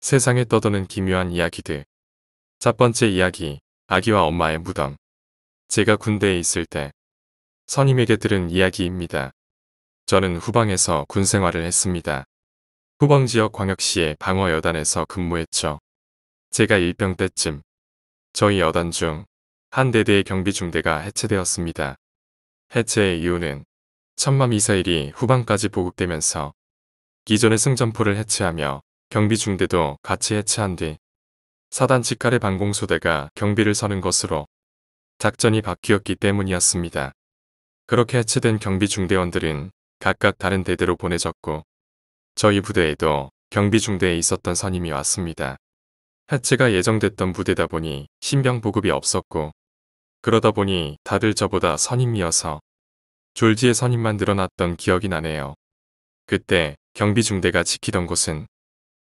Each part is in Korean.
세상에 떠도는 기묘한 이야기들. 첫 번째 이야기, 아기와 엄마의 무덤. 제가 군대에 있을 때 선임에게 들은 이야기입니다. 저는 후방에서 군 생활을 했습니다. 후방지역 광역시의 방어여단에서 근무했죠. 제가 일병 때쯤 저희 여단 중 한 대대의 경비중대가 해체되었습니다. 해체의 이유는 천마 미사일이 후방까지 보급되면서 기존의 승전포를 해체하며 경비중대도 같이 해체한 뒤 사단 직할의 방공소대가 경비를 서는 것으로 작전이 바뀌었기 때문이었습니다. 그렇게 해체된 경비중대원들은 각각 다른 대대로 보내졌고 저희 부대에도 경비중대에 있었던 선임이 왔습니다. 해체가 예정됐던 부대다 보니 신병 보급이 없었고 그러다 보니 다들 저보다 선임이어서 졸지에 선임만 늘어났던 기억이 나네요. 그때 경비중대가 지키던 곳은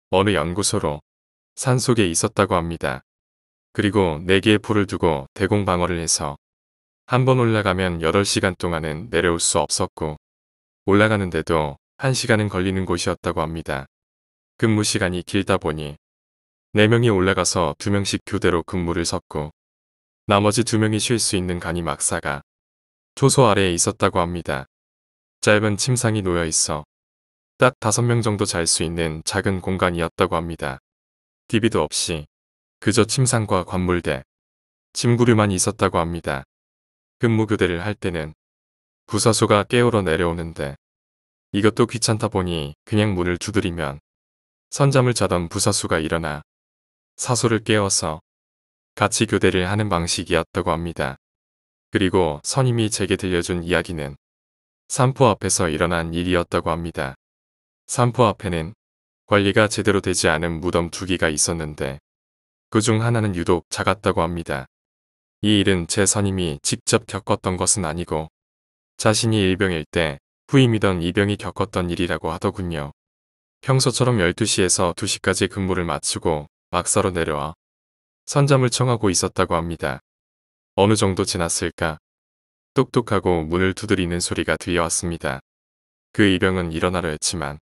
어느 연구소로 산속에 있었다고 합니다. 그리고 4개의 포를 두고 대공방어를 해서 한 번 올라가면 8시간 동안은 내려올 수 없었고 올라가는데도 1시간은 걸리는 곳이었다고 합니다. 근무 시간이 길다 보니 4명이 올라가서 2명씩 교대로 근무를 섰고 나머지 2명이 쉴 수 있는 간이 막사가 초소 아래에 있었다고 합니다. 짧은 침상이 놓여 있어 딱 5명 정도 잘 수 있는 작은 공간이었다고 합니다. TV도 없이 그저 침상과 관물대, 침구류만 있었다고 합니다. 근무 교대를 할 때는 부사수가 깨우러 내려오는데 이것도 귀찮다 보니 그냥 문을 두드리면 선잠을 자던 부사수가 일어나 사수를 깨워서 같이 교대를 하는 방식이었다고 합니다. 그리고 선임이 제게 들려준 이야기는 산포 앞에서 일어난 일이었다고 합니다. 산포 앞에는 관리가 제대로 되지 않은 무덤 2기가 있었는데 그중 하나는 유독 작았다고 합니다. 이 일은 제 선임이 직접 겪었던 것은 아니고 자신이 일병일 때 후임이던 이병이 겪었던 일이라고 하더군요. 평소처럼 12시에서 2시까지 근무를 마치고 막사로 내려와 선잠을 청하고 있었다고 합니다. 어느 정도 지났을까? 똑똑하고 문을 두드리는 소리가 들려왔습니다. 그 이병은 일어나려 했지만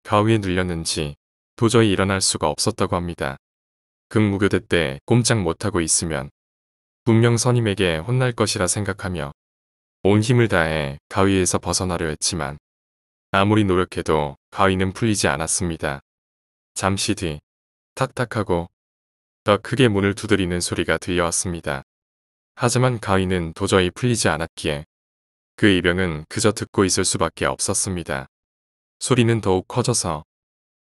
가위에 눌렸는지 도저히 일어날 수가 없었다고 합니다. 근무교대 때 꼼짝 못하고 있으면 분명 선임에게 혼날 것이라 생각하며 온 힘을 다해 가위에서 벗어나려 했지만 아무리 노력해도 가위는 풀리지 않았습니다. 잠시 뒤 탁탁하고 더 크게 문을 두드리는 소리가 들려왔습니다. 하지만 가위는 도저히 풀리지 않았기에 그 이병은 그저 듣고 있을 수밖에 없었습니다. 소리는 더욱 커져서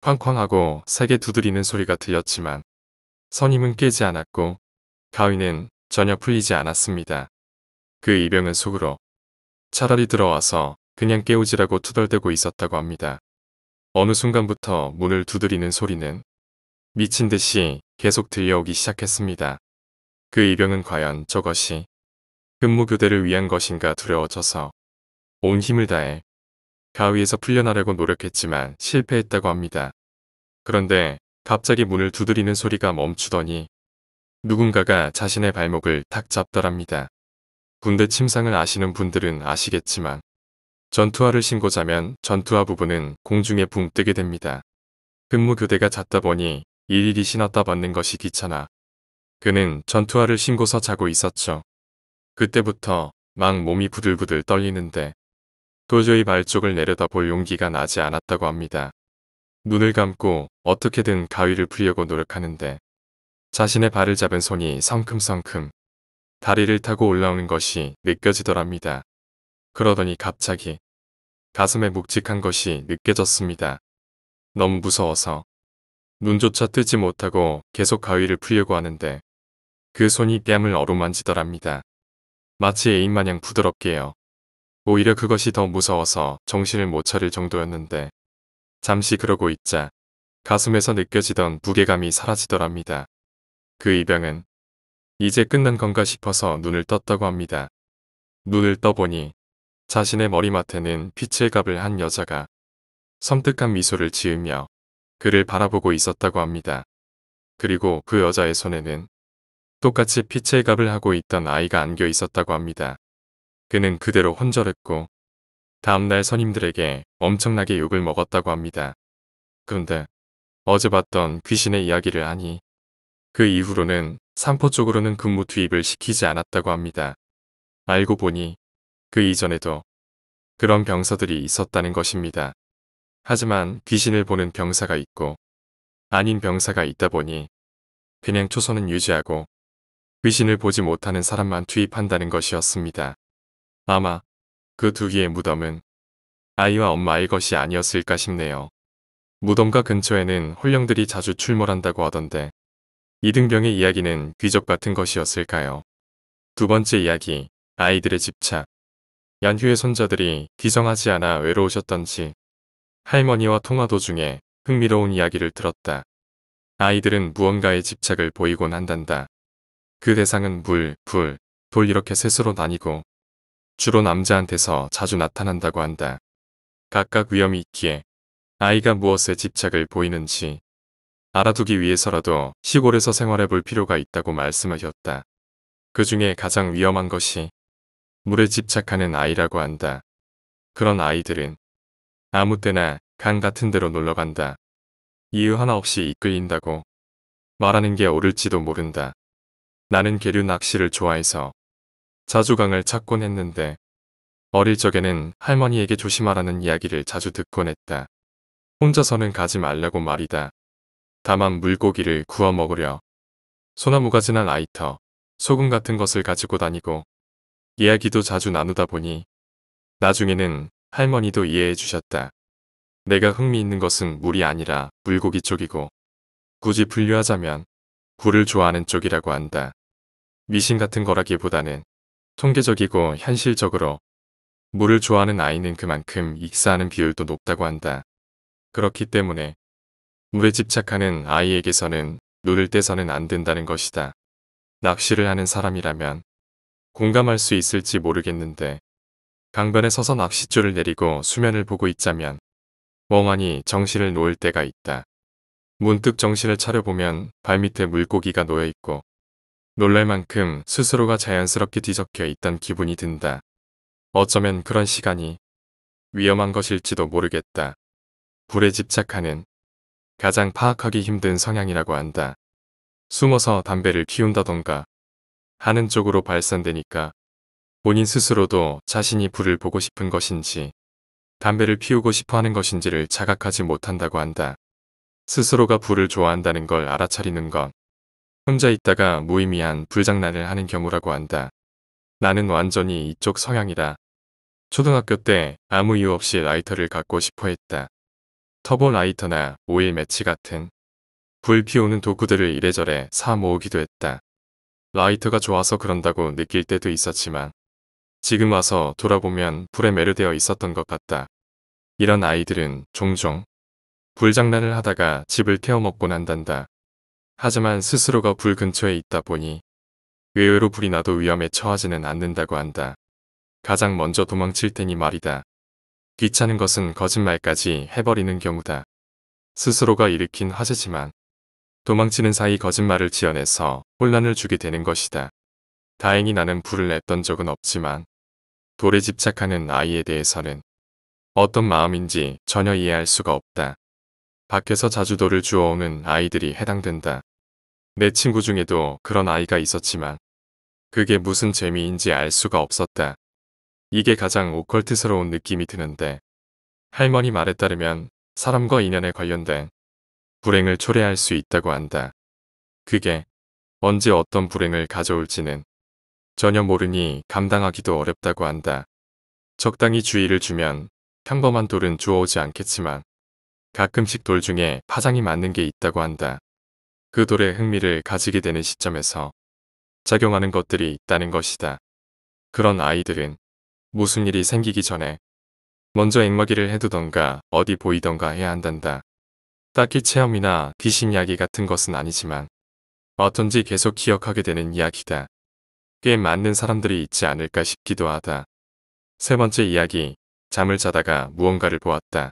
쾅쾅하고 세게 두드리는 소리가 들렸지만 선임은 깨지 않았고 가위는 전혀 풀리지 않았습니다. 그 이병은 속으로 차라리 들어와서 그냥 깨우지라고 투덜대고 있었다고 합니다. 어느 순간부터 문을 두드리는 소리는 미친 듯이 계속 들려오기 시작했습니다. 그 이병은 과연 저것이 근무교대를 위한 것인가 두려워져서 온 힘을 다해 가위에서 풀려나려고 노력했지만 실패했다고 합니다. 그런데 갑자기 문을 두드리는 소리가 멈추더니 누군가가 자신의 발목을 탁 잡더랍니다. 군대 침상을 아시는 분들은 아시겠지만 전투화를 신고 자면 전투화 부분은 공중에 붕 뜨게 됩니다. 근무교대가 잦다 보니 일일이 신었다 벗는 것이 귀찮아 그는 전투화를 신고서 자고 있었죠. 그때부터 막 몸이 부들부들 떨리는데 도저히 발쪽을 내려다볼 용기가 나지 않았다고 합니다. 눈을 감고 어떻게든 가위를 풀려고 노력하는데 자신의 발을 잡은 손이 성큼성큼 다리를 타고 올라오는 것이 느껴지더랍니다. 그러더니 갑자기 가슴에 묵직한 것이 느껴졌습니다. 너무 무서워서 눈조차 뜨지 못하고 계속 가위를 풀려고 하는데 그 손이 뺨을 어루만지더랍니다. 마치 애인마냥 부드럽게요. 오히려 그것이 더 무서워서 정신을 못 차릴 정도였는데 잠시 그러고 있자 가슴에서 느껴지던 무게감이 사라지더랍니다. 그 이병은 이제 끝난 건가 싶어서 눈을 떴다고 합니다. 눈을 떠보니 자신의 머리맡에는 빛의 갑을 한 여자가 섬뜩한 미소를 지으며 그를 바라보고 있었다고 합니다. 그리고 그 여자의 손에는 똑같이 빛의 갑을 하고 있던 아이가 안겨 있었다고 합니다. 그는 그대로 혼절했고 다음날 선임들에게 엄청나게 욕을 먹었다고 합니다. 그런데 어제 봤던 귀신의 이야기를 하니 그 이후로는 삼포 쪽으로는 근무 투입을 시키지 않았다고 합니다. 알고 보니 그 이전에도 그런 병사들이 있었다는 것입니다. 하지만 귀신을 보는 병사가 있고 아닌 병사가 있다 보니 그냥 초선은 유지하고 귀신을 보지 못하는 사람만 투입한다는 것이었습니다. 아마 그 두 개의 무덤은 아이와 엄마의 것이 아니었을까 싶네요. 무덤가 근처에는 홀령들이 자주 출몰한다고 하던데 이등병의 이야기는 귀족 같은 것이었을까요? 두 번째 이야기, 아이들의 집착. 연휴의 손자들이 기성하지 않아 외로우셨던지 할머니와 통화 도중에 흥미로운 이야기를 들었다. 아이들은 무언가에 집착을 보이곤 한단다. 그 대상은 물, 불, 돌 이렇게 셋으로 나뉘고 주로 남자한테서 자주 나타난다고 한다. 각각 위험이 있기에 아이가 무엇에 집착을 보이는지 알아두기 위해서라도 시골에서 생활해 볼 필요가 있다고 말씀하셨다. 그 중에 가장 위험한 것이 물에 집착하는 아이라고 한다. 그런 아이들은 아무 때나 강 같은 데로 놀러 간다. 이유 하나 없이 이끌린다고 말하는 게 옳을지도 모른다. 나는 계류 낚시를 좋아해서 자주 강을 찾곤 했는데 어릴 적에는 할머니에게 조심하라는 이야기를 자주 듣곤 했다. 혼자서는 가지 말라고 말이다. 다만 물고기를 구워 먹으려 소나무가 지난 라이터, 소금 같은 것을 가지고 다니고 이야기도 자주 나누다 보니 나중에는 할머니도 이해해 주셨다. 내가 흥미있는 것은 물이 아니라 물고기 쪽이고 굳이 분류하자면 불을 좋아하는 쪽이라고 한다. 미신 같은 거라기보다는 통계적이고 현실적으로 물을 좋아하는 아이는 그만큼 익사하는 비율도 높다고 한다. 그렇기 때문에 물에 집착하는 아이에게서는 눈을 떼서는 안 된다는 것이다. 낚시를 하는 사람이라면 공감할 수 있을지 모르겠는데 강변에 서서 낚싯줄을 내리고 수면을 보고 있자면 멍하니 정신을 놓을 때가 있다. 문득 정신을 차려보면 발밑에 물고기가 놓여있고 놀랄 만큼 스스로가 자연스럽게 뒤적여 있던 기분이 든다. 어쩌면 그런 시간이 위험한 것일지도 모르겠다. 불에 집착하는 가장 파악하기 힘든 성향이라고 한다. 숨어서 담배를 피운다던가 하는 쪽으로 발산되니까 본인 스스로도 자신이 불을 보고 싶은 것인지 담배를 피우고 싶어 하는 것인지를 자각하지 못한다고 한다. 스스로가 불을 좋아한다는 걸 알아차리는 건 혼자 있다가 무의미한 불장난을 하는 경우라고 한다. 나는 완전히 이쪽 성향이라 초등학교 때 아무 이유 없이 라이터를 갖고 싶어 했다. 터보 라이터나 오일 매치 같은 불 피우는 도구들을 이래저래 사 모으기도 했다. 라이터가 좋아서 그런다고 느낄 때도 있었지만 지금 와서 돌아보면 불에 매료되어 있었던 것 같다. 이런 아이들은 종종 불장난을 하다가 집을 태워먹곤 한단다. 하지만 스스로가 불 근처에 있다 보니 의외로 불이 나도 위험에 처하지는 않는다고 한다. 가장 먼저 도망칠 테니 말이다. 귀찮은 것은 거짓말까지 해버리는 경우다. 스스로가 일으킨 화제지만 도망치는 사이 거짓말을 지어내서 혼란을 주게 되는 것이다. 다행히 나는 불을 냈던 적은 없지만 돌에 집착하는 아이에 대해서는 어떤 마음인지 전혀 이해할 수가 없다. 밖에서 자주 돌을 주워오는 아이들이 해당된다. 내 친구 중에도 그런 아이가 있었지만 그게 무슨 재미인지 알 수가 없었다. 이게 가장 오컬트스러운 느낌이 드는데 할머니 말에 따르면 사람과 인연에 관련된 불행을 초래할 수 있다고 한다. 그게 언제 어떤 불행을 가져올지는 전혀 모르니 감당하기도 어렵다고 한다. 적당히 주의를 주면 평범한 돌은 주워오지 않겠지만 가끔씩 돌 중에 파장이 맞는 게 있다고 한다. 그 돌에 흥미를 가지게 되는 시점에서 작용하는 것들이 있다는 것이다. 그런 아이들은 무슨 일이 생기기 전에 먼저 앵먹이를 해두던가 어디 보이던가 해야 한단다. 딱히 체험이나 귀신 이야기 같은 것은 아니지만 어떤지 계속 기억하게 되는 이야기다. 꽤 맞는 사람들이 있지 않을까 싶기도 하다. 세 번째 이야기, 잠을 자다가 무언가를 보았다.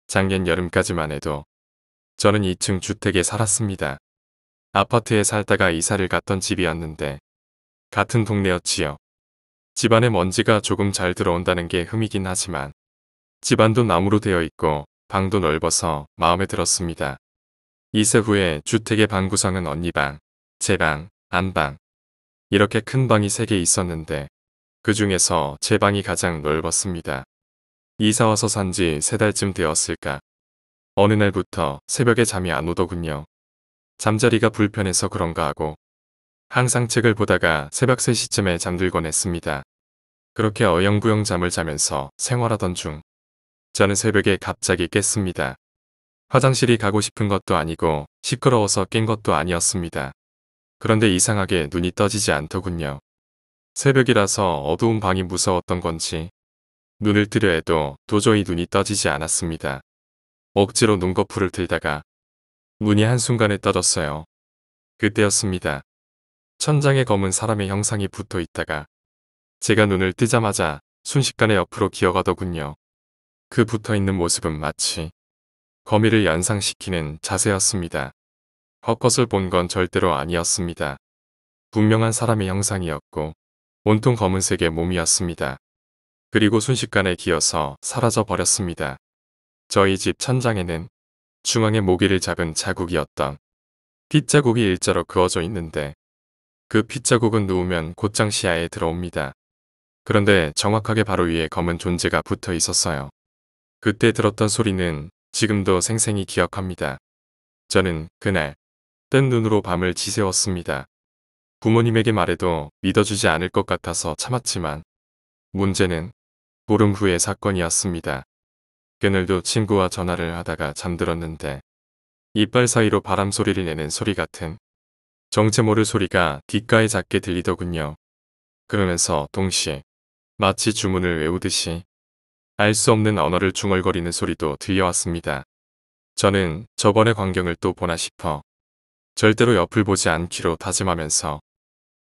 작년 여름까지만 해도 저는 2층 주택에 살았습니다. 아파트에 살다가 이사를 갔던 집이었는데 같은 동네였지요. 집안에 먼지가 조금 잘 들어온다는 게 흠이긴 하지만 집안도 나무로 되어 있고 방도 넓어서 마음에 들었습니다. 이세 후에 주택의 방 구성은 언니 방, 제 방, 안방. 이렇게 큰 방이 3개 있었는데 그 중에서 제 방이 가장 넓었습니다. 이사 와서 산 지 3달쯤 되었을까. 어느 날부터 새벽에 잠이 안 오더군요. 잠자리가 불편해서 그런가 하고 항상 책을 보다가 새벽 3시쯤에 잠들곤 했습니다. 그렇게 어영부영 잠을 자면서 생활하던 중 저는 새벽에 갑자기 깼습니다. 화장실이 가고 싶은 것도 아니고 시끄러워서 깬 것도 아니었습니다. 그런데 이상하게 눈이 떠지지 않더군요. 새벽이라서 어두운 방이 무서웠던 건지 눈을 뜨려 해도 도저히 눈이 떠지지 않았습니다. 억지로 눈꺼풀을 들다가 눈이 한순간에 떠졌어요. 그때였습니다. 천장에 검은 사람의 형상이 붙어 있다가 제가 눈을 뜨자마자 순식간에 옆으로 기어가더군요. 그 붙어있는 모습은 마치 거미를 연상시키는 자세였습니다. 헛것을 본 건 절대로 아니었습니다. 분명한 사람의 형상이었고 온통 검은색의 몸이었습니다. 그리고 순식간에 기어서 사라져 버렸습니다. 저희 집 천장에는 중앙에 모기를 잡은 자국이었던 핏자국이 일자로 그어져 있는데 그 핏자국은 누우면 곧장 시야에 들어옵니다. 그런데 정확하게 바로 위에 검은 존재가 붙어 있었어요. 그때 들었던 소리는 지금도 생생히 기억합니다. 저는 그날 뜬 눈으로 밤을 지새웠습니다. 부모님에게 말해도 믿어주지 않을 것 같아서 참았지만 문제는 보름 후의 사건이었습니다. 그날도 친구와 전화를 하다가 잠들었는데 이빨 사이로 바람 소리를 내는 소리 같은 정체 모를 소리가 귓가에 작게 들리더군요. 그러면서 동시에 마치 주문을 외우듯이 알 수 없는 언어를 중얼거리는 소리도 들려왔습니다. 저는 저번의 광경을 또 보나 싶어 절대로 옆을 보지 않기로 다짐하면서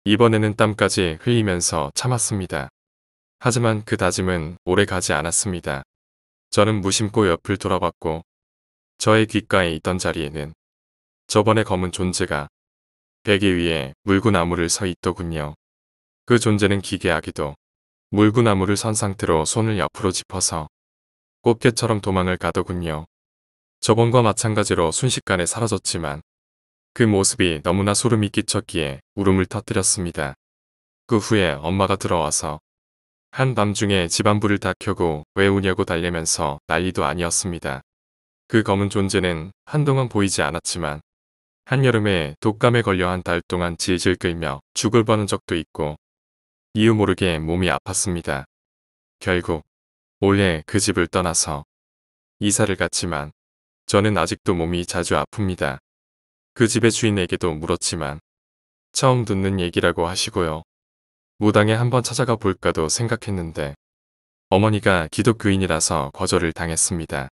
이번에는 땀까지 흘리면서 참았습니다. 하지만 그 다짐은 오래 가지 않았습니다. 저는 무심코 옆을 돌아봤고 저의 귓가에 있던 자리에는 저번의 검은 존재가 베개 위에 물구나무를 서 있더군요. 그 존재는 기괴하게도 물구나무를 선 상태로 손을 옆으로 짚어서 꽃게처럼 도망을 가더군요. 저번과 마찬가지로 순식간에 사라졌지만 그 모습이 너무나 소름이 끼쳤기에 울음을 터뜨렸습니다. 그 후에 엄마가 들어와서 한밤중에 집안불을 다 켜고 왜 우냐고 달래면서 난리도 아니었습니다. 그 검은 존재는 한동안 보이지 않았지만 한여름에 독감에 걸려 한 달 동안 질질 끌며 죽을 뻔한 적도 있고 이유 모르게 몸이 아팠습니다. 결국 올해 그 집을 떠나서 이사를 갔지만 저는 아직도 몸이 자주 아픕니다. 그 집의 주인에게도 물었지만 처음 듣는 얘기라고 하시고요. 무당에 한번 찾아가 볼까도 생각했는데 어머니가 기독교인이라서 거절을 당했습니다.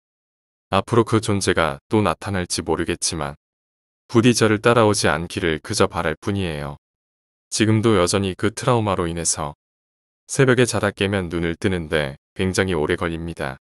앞으로 그 존재가 또 나타날지 모르겠지만 부디 저를 따라오지 않기를 그저 바랄 뿐이에요. 지금도 여전히 그 트라우마로 인해서 새벽에 자다 깨면 눈을 뜨는데 굉장히 오래 걸립니다.